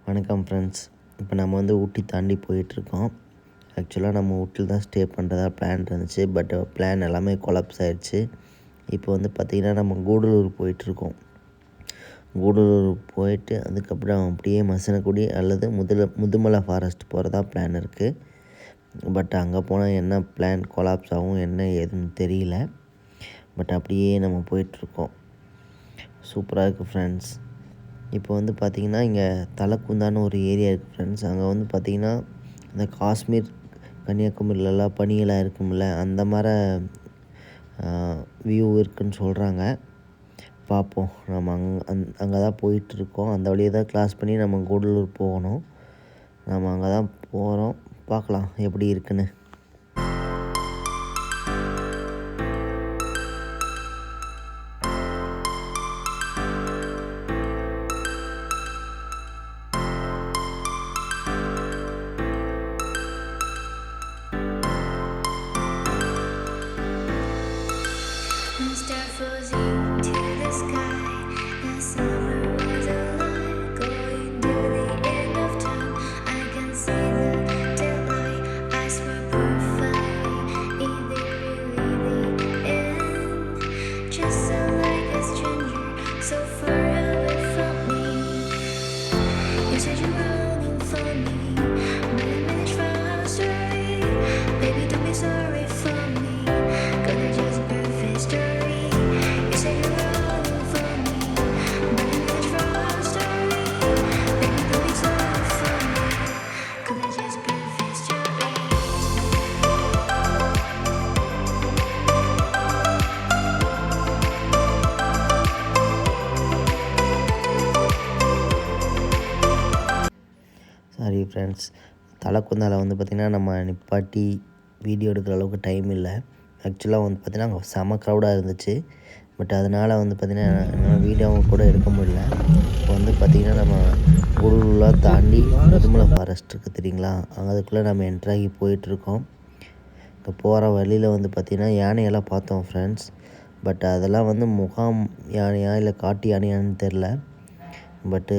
வணக்கம் ஃப்ரெண்ட்ஸ். இப்போ நம்ம வந்து ஊட்டி தாண்டி போயிட்டுருக்கோம். ஆக்சுவலாக நம்ம ஊட்டியில் தான் ஸ்டே பண்ணுறதா பிளான் இருந்துச்சு. பட் பிளான் எல்லாமே கொலாப்ஸ் ஆகிடுச்சு. இப்போ வந்து பார்த்திங்கன்னா நம்ம கூடலூர் போயிட்டுருக்கோம். கூடலூர் போயிட்டு அதுக்கப்புறம் அப்படியே மசனக்குடி அல்லது முதுமலை ஃபாரஸ்ட் போகிறதா பிளான் இருக்குது. பட் அங்கே போனால் என்ன பிளான் கொலாப்ஸ் ஆகும் என்ன ஏதுன்னு தெரியல. பட் அப்படியே நம்ம போயிட்டுருக்கோம். சூப்பராக இருக்குது ஃப்ரெண்ட்ஸ். இப்போ வந்து பார்த்திங்கன்னா இங்கே தலக்குந்தான்னு ஒரு ஏரியா இருக்குது ஃப்ரெண்ட்ஸ். அங்கே வந்து பார்த்திங்கன்னா இந்த காஷ்மீர் கன்னியாகுமரியிலலாம் பனியெல்லாம் இருக்கும்ல, அந்த மாதிரி வியூ இருக்குதுன்னு சொல்கிறாங்க. பார்ப்போம். நம்ம அங்கே தான் போயிட்டுருக்கோம். அந்த வழியை தான் கிராஸ் பண்ணி நம்ம கூடலூர் போகணும். நம்ம அங்கே தான் போகிறோம். பார்க்கலாம் எப்படி இருக்குன்னு. சாரி ஃப்ரெண்ட்ஸ், தலக்குந்தால வந்து பார்த்திங்கன்னா நம்ம நிப்பாட்டி வீடியோ எடுக்கிற அளவுக்கு டைம் இல்லை. ஆக்சுவலாக வந்து பார்த்திங்கன்னா அங்கே செம க்ரௌடாக இருந்துச்சு. பட் அதனால் வந்து பார்த்திங்கன்னா வீடியோவும் கூட எடுக்க முடியல. இப்போ வந்து பார்த்திங்கன்னா நம்ம கூடலூர்லாம் தாண்டி முதுமலை ஃபாரஸ்ட் இருக்குது தெரியுங்களா, அதுக்குள்ளே நம்ம என்ட்ராகி போயிட்டுருக்கோம். இப்போ போகிற வழியில் வந்து பார்த்திங்கன்னா யானையெல்லாம் பார்த்தோம் ஃப்ரெண்ட்ஸ். பட் அதெல்லாம் வந்து முகாம் யானையா இல்லை காட்டு யானையான்னு தெரில. பட்டு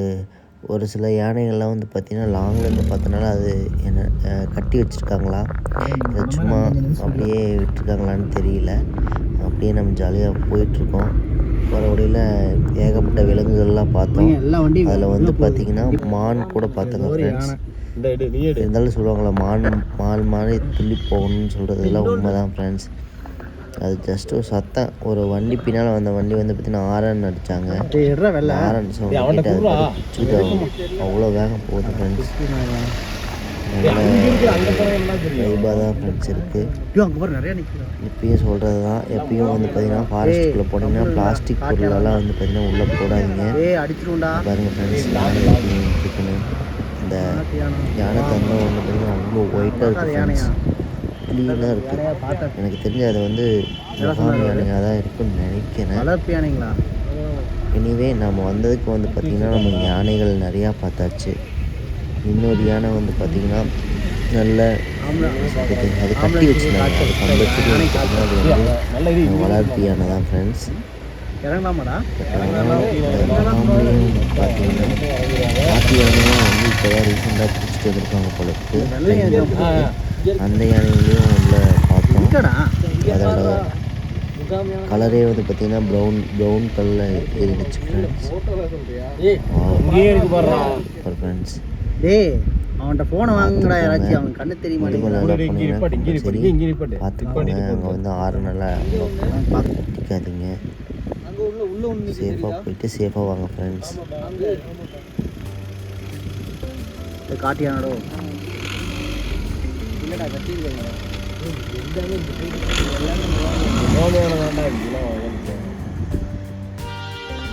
ஒரு சில யானைகள்லாம் வந்து பார்த்திங்கன்னா லாங்லேருந்து பார்த்தனால அது என்ன கட்டி வச்சுருக்காங்களா இல்லை சும்மா அப்படியே விட்டுருக்காங்களான்னு தெரியல. அப்படியே நம்ம ஜாலியாக போயிட்டுருக்கோம். போகிற வழியில் ஏகப்பட்ட விலங்குகள்லாம் பார்த்தோம். அதில் வந்து பார்த்திங்கன்னா மான் கூட பார்த்தோங்க ஃப்ரெண்ட்ஸ். இருந்தாலும் சொல்லுவாங்களா மான் துள்ளி போகணும்னு சொல்கிறதுலாம் உண்மை தான் ஃப்ரெண்ட்ஸ். அது ஜஸ்ட் ஒரு சத்தம். ஒரு வண்டி பின்னால் வந்த வண்டி வந்து பார்த்திங்கன்னா ஆரன் அடித்தாங்க. ஆரன் சவுண்ட் கேட்டு அது பிடிச்சிட்டு அவ்வளோ வேகம் போகுது ஃப்ரெண்ட்ஸ். வைபாக தான் ஃப்ரெண்ட்ஸ் இருக்குது. இப்பயும் சொல்கிறது தான், எப்பயும் வந்து பார்த்திங்கன்னா ஃபாரஸ்ட்டுக்குள்ளே போனீங்கன்னா பிளாஸ்டிக் பொருளெல்லாம் வந்து பார்த்திங்கன்னா உள்ளே போடாதீங்க. பாருங்கள் ஃப்ரெண்ட்ஸ், யானை இருக்குன்னு. இந்த யானை தந்தம் வந்து பார்த்திங்கன்னா அவ்வளோ ஒயிட்டாக இருக்குது ஃப்ரெண்ட்ஸ். க்ளீனாக இருக்குது. எனக்கு தெரிஞ்சு அது வந்து முகாம் யானையாக தான் இருக்குன்னு நினைக்கிறேன். எனிவே நம்ம வந்ததுக்கு வந்து பார்த்திங்கன்னா நம்ம யானைகள் நிறையா பார்த்தாச்சு. இன்னொரு யானை வந்து பார்த்திங்கன்னா நல்ல அது கட்டி வச்சுருந்தாங்க. அது கம்பல்சரி வந்து பார்த்திங்கன்னா அது வந்து வளர்ப்பு யானை தான் ஃப்ரெண்ட்ஸ். முகாம்லேயும் பார்த்திங்கன்னா காட்டு யானையும் வந்து இப்போ தான் ரீசெண்டாக பிடிச்சிட்டு வந்துருக்காங்க போல இருக்குது. அந்த யானைகளையும் உள்ள பார்த்தோம். அதோட கலரே வந்து பார்த்திங்கன்னா ப்ரௌன் கலரில் இருந்துச்சு ஃப்ரெண்ட்ஸ். ஃப்ரெண்ட்ஸ் அவன்கிட்ட ஃபோனை வாங்குங்கடா யாராச்சும், அவன் கண்ணு தெரிய மாட்டேங்குது. பார்த்துக்கோங்க, அங்கே வந்து ஆறு நல்லா பார்க்காதீங்க. சேஃபாக போயிட்டு சேஃபாக வாங்க ஃப்ரெண்ட்ஸ். காட்டியானோ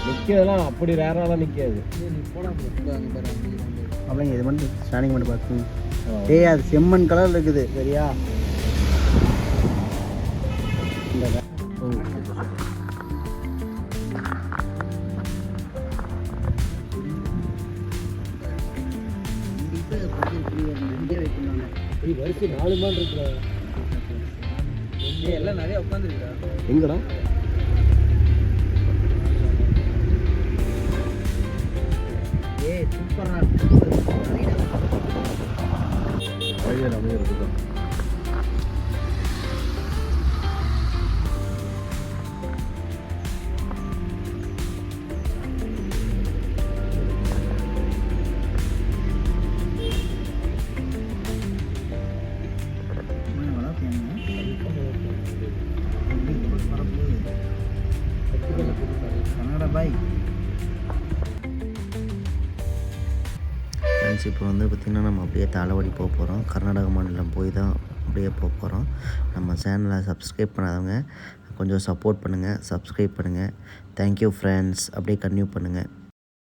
நிற்கிறதெல்லாம் அப்படி ரேராலாம் நிற்காது. அப்படிங்க இது மட்டும் ஸ்டாண்டிங் பண்ணி பார்த்து. அது செம்மண் கலர் இருக்குது சரியா. வரிசை 4 மான் இருக்கிற எல்லாம் நிறைய உட்காந்துருக்கா. எங்கடா சூப்பராக பையன் அப்படியே இருக்குதா கன்னடா பாய். ஃப்ரெண்ட்ஸ் இப்போ வந்து பார்த்திங்கன்னா நம்ம அப்படியே தாளவாடி போக போகிறோம். கர்நாடக மாநிலம் போய் தான் அப்படியே போக போகிறோம். நம்ம சேனலை சப்ஸ்கிரைப் பண்ணாதவங்க கொஞ்சம் சப்போர்ட் பண்ணுங்கள், சப்ஸ்கிரைப் பண்ணுங்கள். Thank you friends. அப்படியே கன்டினியூ பண்ணுங்கள்.